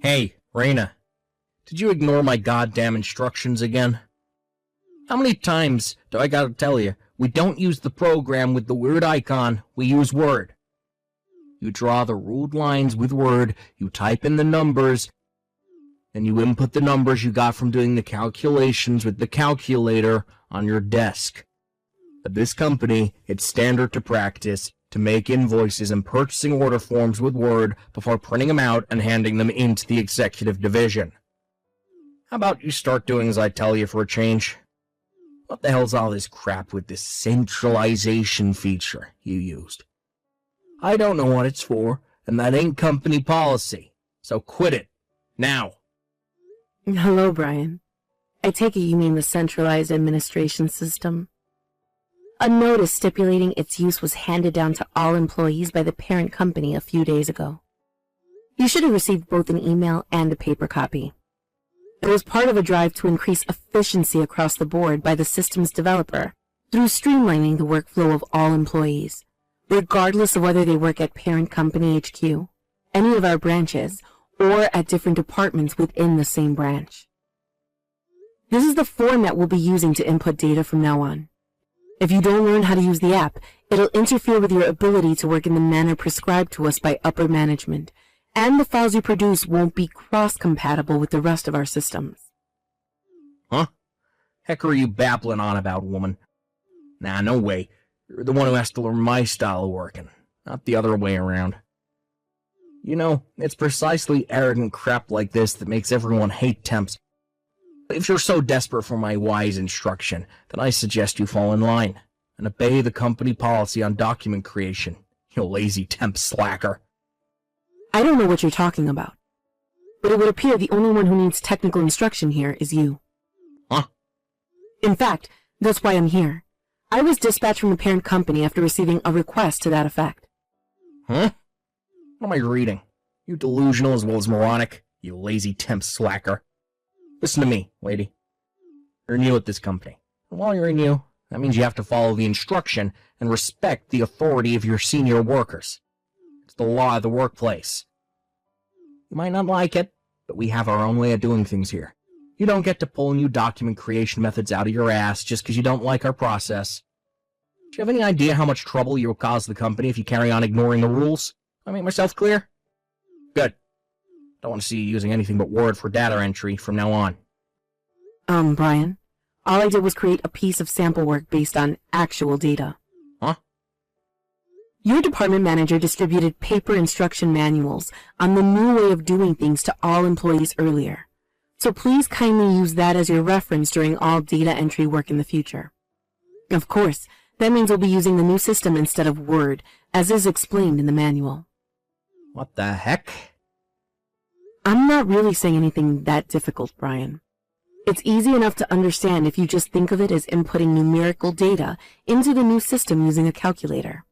Hey, Raina, did you ignore my goddamn instructions again? How many times do I gotta tell you, we don't use the program with the weird icon, we use Word. You draw the ruled lines with Word, you type in the numbers, and you input the numbers you got from doing the calculations with the calculator on your desk. At this company, it's standard to practice to make invoices and purchasing order forms with Word before printing them out and handing them into the executive division. How about you start doing as I tell you for a change? What the hell's all this crap with this centralization feature you used? I don't know what it's for, and that ain't company policy, so quit it, now. Hello, Brian. I take it you mean the centralized administration system. A notice stipulating its use was handed down to all employees by the parent company a few days ago. You should have received both an email and a paper copy. It was part of a drive to increase efficiency across the board by the system's developer through streamlining the workflow of all employees, regardless of whether they work at parent company HQ, any of our branches, or at different departments within the same branch. This is the format we'll be using to input data from now on. If you don't learn how to use the app, it'll interfere with your ability to work in the manner prescribed to us by upper management, and the files you produce won't be cross-compatible with the rest of our systems. Huh? Heck are you babbling on about, woman? Nah, no way. You're the one who has to learn my style of working, not the other way around. You know, it's precisely arrogant crap like this that makes everyone hate temps. If you're so desperate for my wise instruction, then I suggest you fall in line and obey the company policy on document creation, you lazy temp slacker. I don't know what you're talking about, but it would appear the only one who needs technical instruction here is you. Huh? In fact, that's why I'm here. I was dispatched from the parent company after receiving a request to that effect. Huh? What am I reading? You delusional as well as moronic, you lazy temp slacker. Listen to me, lady. You're new at this company. And while you're new, that means you have to follow the instruction and respect the authority of your senior workers. It's the law of the workplace. You might not like it, but we have our own way of doing things here. You don't get to pull new document creation methods out of your ass just because you don't like our process. Do you have any idea how much trouble you will cause the company if you carry on ignoring the rules? I make myself clear? Good. Don't want to see you using anything but Word for data entry from now on. Brian, all I did was create a piece of sample work based on actual data. Huh? Your department manager distributed paper instruction manuals on the new way of doing things to all employees earlier. So please kindly use that as your reference during all data entry work in the future. Of course, that means we'll be using the new system instead of Word, as is explained in the manual. What the heck? I'm not really saying anything that difficult, Brian. It's easy enough to understand if you just think of it as inputting numerical data into the new system using a calculator.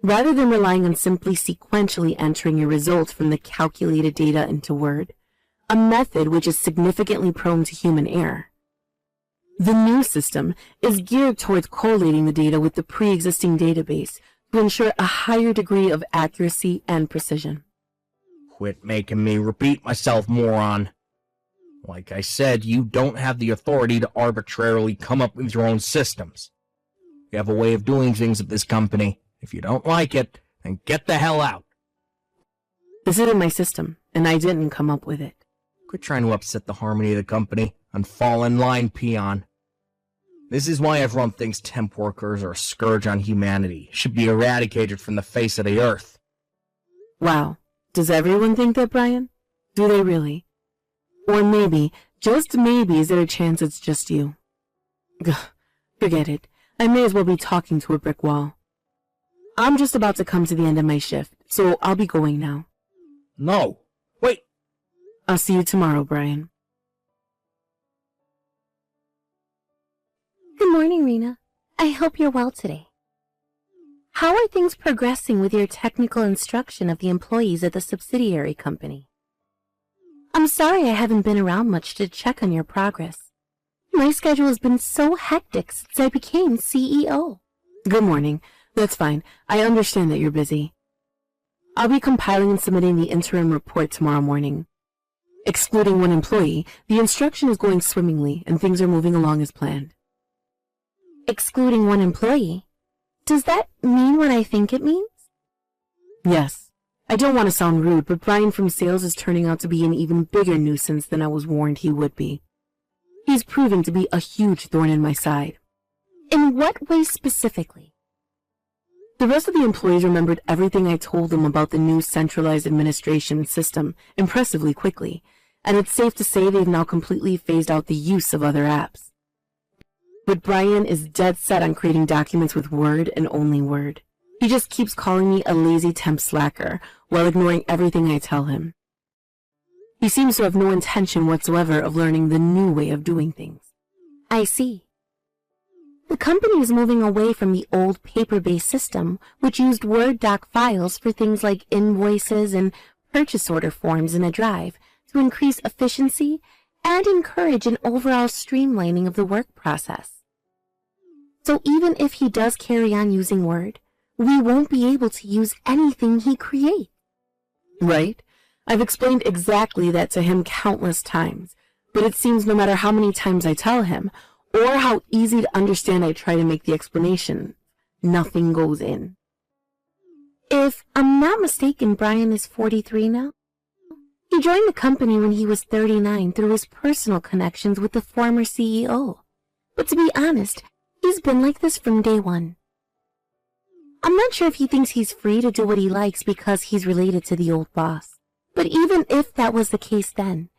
Rather than relying on simply sequentially entering your results from the calculated data into Word, a method which is significantly prone to human error. The new system is geared towards collating the data with the pre-existing database to ensure a higher degree of accuracy and precision. Quit making me repeat myself, moron. Like I said, you don't have the authority to arbitrarily come up with your own systems. You have a way of doing things at this company. If you don't like it, then get the hell out. This isn't my system, and I didn't come up with it. Quit trying to upset the harmony of the company and fall in line, peon. This is why everyone thinks temp workers are a scourge on humanity, should be eradicated from the face of the earth. Wow. Does everyone think that, Brian? Do they really? Or maybe, just maybe, is there a chance it's just you? Gah, forget it. I may as well be talking to a brick wall. I'm just about to come to the end of my shift, so I'll be going now. No. Wait. I'll see you tomorrow, Brian. Good morning, Rena. I hope you're well today. How are things progressing with your technical instruction of the employees at the subsidiary company? I'm sorry I haven't been around much to check on your progress. My schedule has been so hectic since I became CEO. Good morning. That's fine. I understand that you're busy. I'll be compiling and submitting the interim report tomorrow morning. Excluding one employee, the instruction is going swimmingly and things are moving along as planned. Excluding one employee? Does that mean what I think it means? Yes. I don't want to sound rude, but Brian from sales is turning out to be an even bigger nuisance than I was warned he would be. He's proving to be a huge thorn in my side. In what way specifically? The rest of the employees remembered everything I told them about the new centralized administration system impressively quickly, and it's safe to say they've now completely phased out the use of other apps. But Brian is dead set on creating documents with Word and only Word. He just keeps calling me a lazy temp slacker while ignoring everything I tell him. He seems to have no intention whatsoever of learning the new way of doing things. I see. The company is moving away from the old paper-based system, which used Word doc files for things like invoices and purchase order forms in a drive to increase efficiency and encourage an overall streamlining of the work process. So even if he does carry on using Word, we won't be able to use anything he creates. Right? I've explained exactly that to him countless times, but it seems no matter how many times I tell him, or how easy to understand I try to make the explanation, nothing goes in. If I'm not mistaken, Brian is 43 now. He joined the company when he was 39 through his personal connections with the former CEO. But to be honest, he's been like this from day one. I'm not sure if he thinks he's free to do what he likes because he's related to the old boss. But even if that was the case then,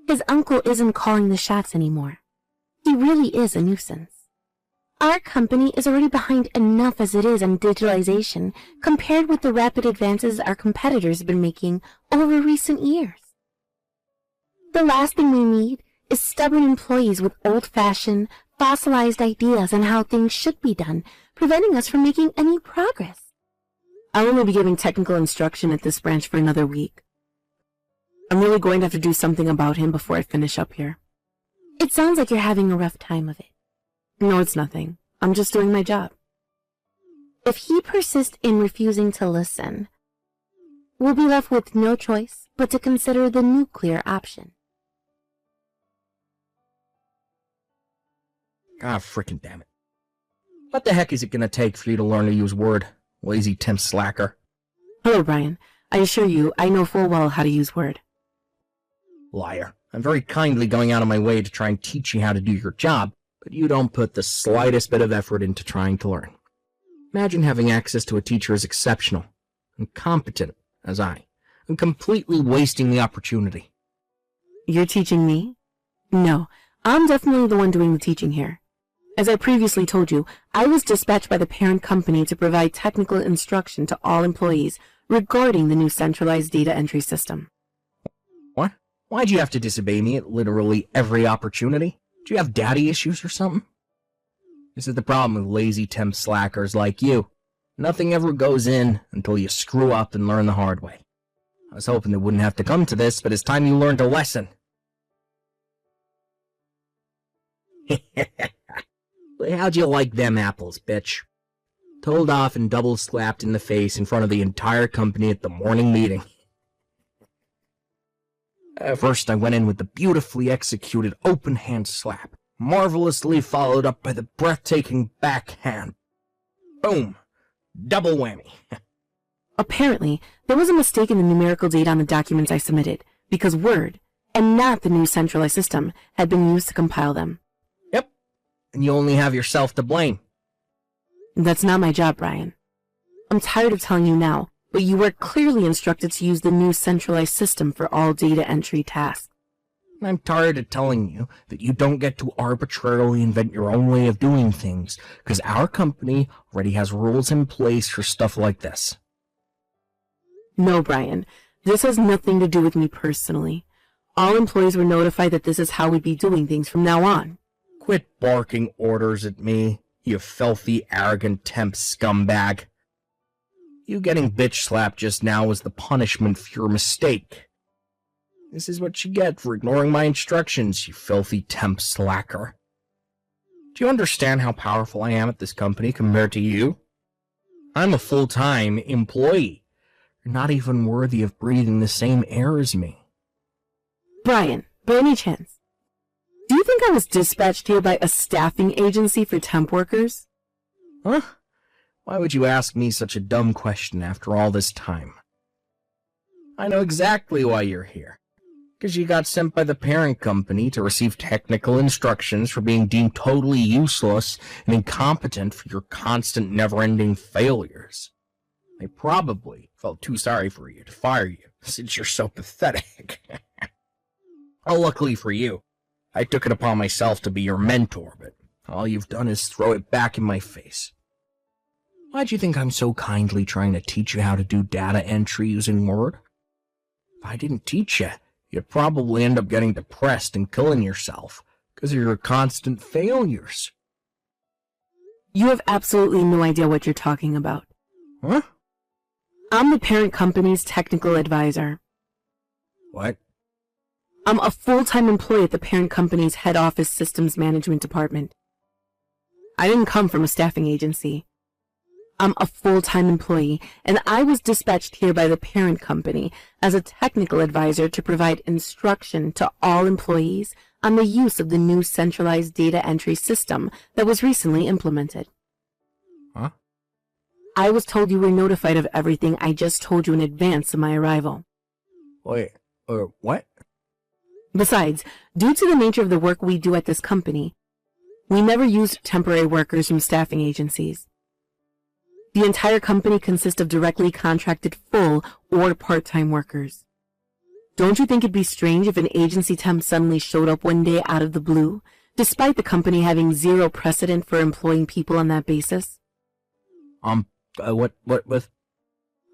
his uncle isn't calling the shots anymore. He really is a nuisance. Our company is already behind enough as it is on digitalization compared with the rapid advances our competitors have been making over recent years. The last thing we need is stubborn employees with old-fashioned, fossilized ideas on how things should be done, preventing us from making any progress. I'll only be giving technical instruction at this branch for another week. I'm really going to have to do something about him before I finish up here. It sounds like you're having a rough time of it. No, it's nothing. I'm just doing my job. If he persists in refusing to listen, we'll be left with no choice but to consider the nuclear option. God frickin' damn it. What the heck is it gonna take for you to learn to use Word, lazy temp slacker? Hello, Brian. I assure you, I know full well how to use Word. Liar. I'm very kindly going out of my way to try and teach you how to do your job, but you don't put the slightest bit of effort into trying to learn. Imagine having access to a teacher as exceptional and competent as I, and completely wasting the opportunity. You're teaching me? No, I'm definitely the one doing the teaching here. As I previously told you, I was dispatched by the parent company to provide technical instruction to all employees regarding the new centralized data entry system. What? Why'd you have to disobey me at literally every opportunity? Do you have daddy issues or something? This is the problem with lazy temp slackers like you. Nothing ever goes in until you screw up and learn the hard way. I was hoping it wouldn't have to come to this, but it's time you learned a lesson. How'd you like them apples, bitch? Told off and double slapped in the face in front of the entire company at the morning meeting. First, I went in with the beautifully executed open hand slap, marvelously followed up by the breathtaking backhand. Boom! Double whammy. Apparently, there was a mistake in the numerical data on the documents I submitted, because Word, and not the new centralized system, had been used to compile them. Yep, and you only have yourself to blame. That's not my job, Brian. I'm tired of telling you now, but you were clearly instructed to use the new centralized system for all data entry tasks. I'm tired of telling you that you don't get to arbitrarily invent your own way of doing things, because our company already has rules in place for stuff like this. No, Brian. This has nothing to do with me personally. All employees were notified that this is how we'd be doing things from now on. Quit barking orders at me, you filthy, arrogant temp scumbag. You getting bitch slapped just now was the punishment for your mistake. This is what you get for ignoring my instructions, you filthy temp slacker. Do you understand how powerful I am at this company compared to you? I'm a full-time employee. You're not even worthy of breathing the same air as me. Brian, by any chance, do you think I was dispatched here by a staffing agency for temp workers? Huh? Why would you ask me such a dumb question after all this time? I know exactly why you're here. Because you got sent by the parent company to receive technical instructions for being deemed totally useless and incompetent for your constant never-ending failures. They probably felt too sorry for you to fire you, since you're so pathetic. Oh, luckily for you, I took it upon myself to be your mentor, but all you've done is throw it back in my face. Why'd you think I'm so kindly trying to teach you how to do data entry using Word? If I didn't teach you, you'd probably end up getting depressed and killing yourself because of your constant failures. You have absolutely no idea what you're talking about. Huh? I'm the parent company's technical advisor. What? I'm a full-time employee at the parent company's head office systems management department. I didn't come from a staffing agency. I'm a full-time employee, and I was dispatched here by the parent company as a technical advisor to provide instruction to all employees on the use of the new centralized data entry system that was recently implemented. Huh? I was told you were notified of everything I just told you in advance of my arrival. Wait, what? Besides, due to the nature of the work we do at this company, we never used temporary workers from staffing agencies. The entire company consists of directly contracted full or part-time workers. Don't you think it'd be strange if an agency temp suddenly showed up one day out of the blue, despite the company having zero precedent for employing people on that basis? What with?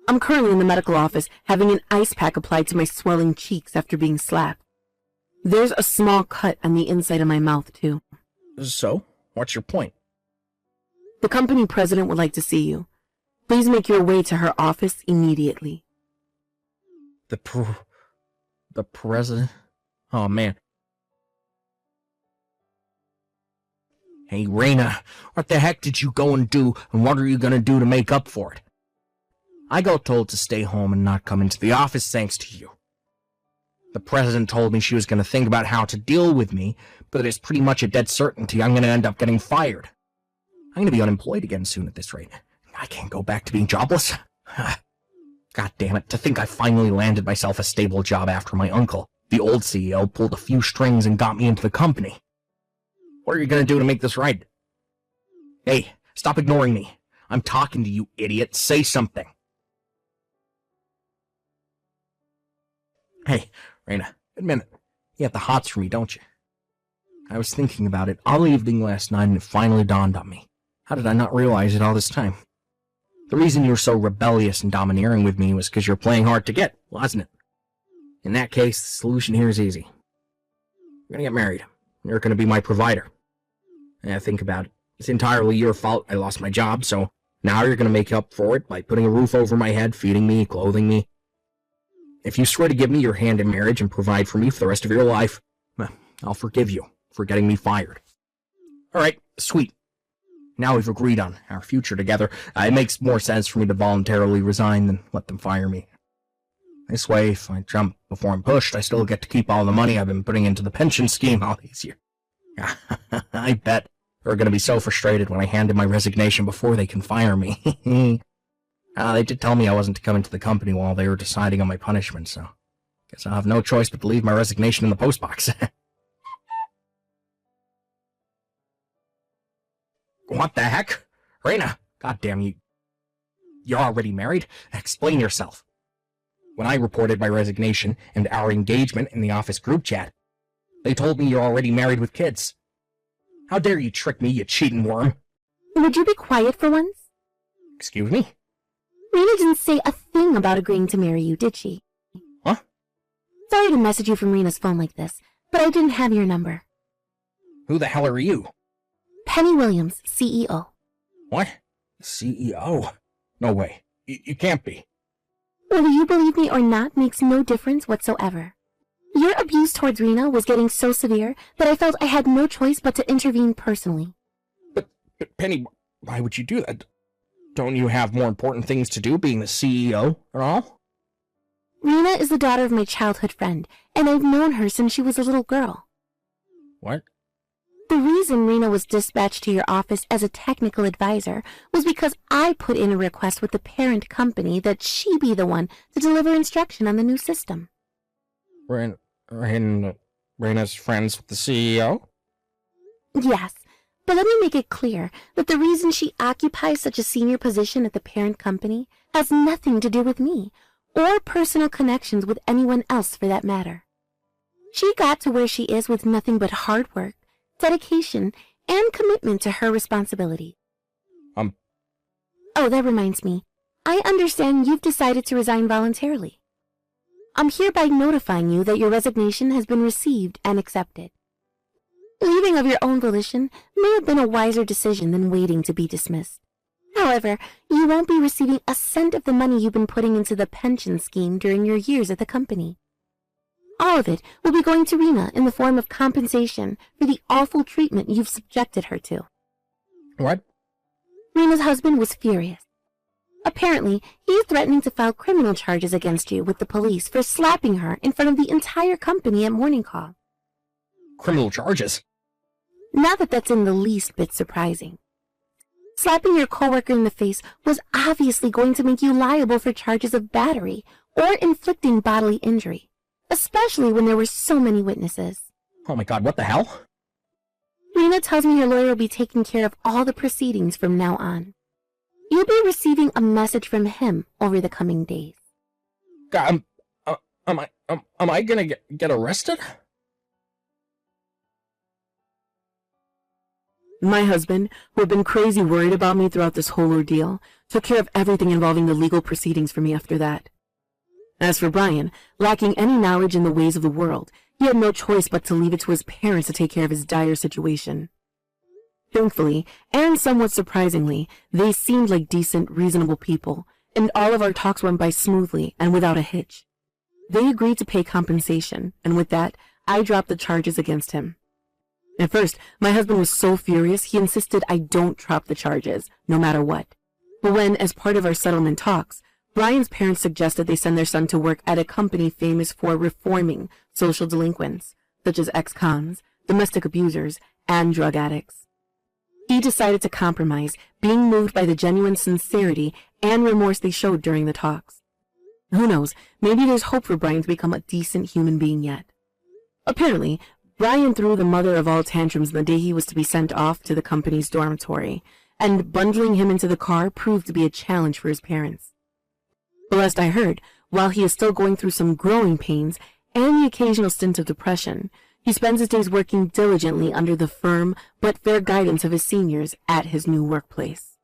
I'm currently in the medical office having an ice pack applied to my swelling cheeks after being slapped. There's a small cut on the inside of my mouth, too. So, what's your point? The company president would like to see you. Please make your way to her office immediately. The president? Oh, man. Hey, Raina, what the heck did you go and do, and what are you gonna do to make up for it? I got told to stay home and not come into the office thanks to you. The president told me she was gonna think about how to deal with me, but it's pretty much a dead certainty I'm gonna end up getting fired. I'm gonna be unemployed again soon at this rate. I can't go back to being jobless. God damn it, to think I finally landed myself a stable job after my uncle, the old CEO, pulled a few strings and got me into the company. What are you gonna do to make this right? Hey, stop ignoring me. I'm talking to you, idiot. Say something. Hey, Raina, admit it. You have the hots for me, don't you? I was thinking about it all evening last night and it finally dawned on me. How did I not realize it all this time? The reason you were so rebellious and domineering with me was because you're playing hard to get, wasn't it? In that case, the solution here is easy. We're gonna get married. You're gonna be my provider. Yeah, think about it. It's entirely your fault I lost my job, so now you're gonna make up for it by putting a roof over my head, feeding me, clothing me. If you swear to give me your hand in marriage and provide for me for the rest of your life, I'll forgive you for getting me fired. Alright, sweet. Now we've agreed on our future together. It makes more sense for me to voluntarily resign than let them fire me. This way, if I jump before I'm pushed, I still get to keep all the money I've been putting into the pension scheme all these years. I bet they're going to be so frustrated when I hand in my resignation before they can fire me. They did tell me I wasn't to come into the company while they were deciding on my punishment, so guess I'll have no choice but to leave my resignation in the postbox. What the heck? Raina, goddamn you. You're already married? Explain yourself. When I reported my resignation and our engagement in the office group chat, they told me you're already married with kids. How dare you trick me, you cheating worm? Would you be quiet for once? Excuse me? Rena didn't say a thing about agreeing to marry you, did she? Huh? Sorry to message you from Rena's phone like this, but I didn't have your number. Who the hell are you? Penny Williams, CEO. What? CEO? No way. You can't be. Whether you believe me or not makes no difference whatsoever. Your abuse towards Rena was getting so severe that I felt I had no choice but to intervene personally. But Penny, why would you do that? Don't you have more important things to do, being the CEO and all? Rena is the daughter of my childhood friend, and I've known her since she was a little girl. What? The reason Rena was dispatched to your office as a technical advisor was because I put in a request with the parent company that she be the one to deliver instruction on the new system. Rena's friends with the CEO? Yes, but let me make it clear that the reason she occupies such a senior position at the parent company has nothing to do with me, or personal connections with anyone else for that matter. She got to where she is with nothing but hard work, dedication, and commitment to her responsibility. Oh, that reminds me. I understand you've decided to resign voluntarily. I'm hereby notifying you that your resignation has been received and accepted. Leaving of your own volition may have been a wiser decision than waiting to be dismissed. However, you won't be receiving a cent of the money you've been putting into the pension scheme during your years at the company. All of it will be going to Rena in the form of compensation for the awful treatment you've subjected her to. What? Rena's husband was furious. Apparently, he is threatening to file criminal charges against you with the police for slapping her in front of the entire company at morning call. Criminal charges? Not that that's in the least bit surprising. Slapping your coworker in the face was obviously going to make you liable for charges of battery or inflicting bodily injury, especially when there were so many witnesses. Oh my god, what the hell? Rena tells me your lawyer will be taking care of all the proceedings from now on. You'll be receiving a message from him over the coming days. God, am I gonna get arrested? My husband, who had been crazy worried about me throughout this whole ordeal, took care of everything involving the legal proceedings for me after that. As for Brian, lacking any knowledge in the ways of the world, he had no choice but to leave it to his parents to take care of his dire situation. Thankfully, and somewhat surprisingly, they seemed like decent, reasonable people, and all of our talks went by smoothly and without a hitch. They agreed to pay compensation, and with that, I dropped the charges against him. At first, my husband was so furious he insisted I don't drop the charges, no matter what. But when, as part of our settlement talks, Brian's parents suggested they send their son to work at a company famous for reforming social delinquents, such as ex-cons, domestic abusers, and drug addicts, he decided to compromise, being moved by the genuine sincerity and remorse they showed during the talks. Who knows, maybe there's hope for Brian to become a decent human being yet. Apparently, Brian threw the mother of all tantrums the day he was to be sent off to the company's dormitory, and bundling him into the car proved to be a challenge for his parents. But last I heard, while he is still going through some growing pains and the occasional stint of depression, he spends his days working diligently under the firm but fair guidance of his seniors at his new workplace.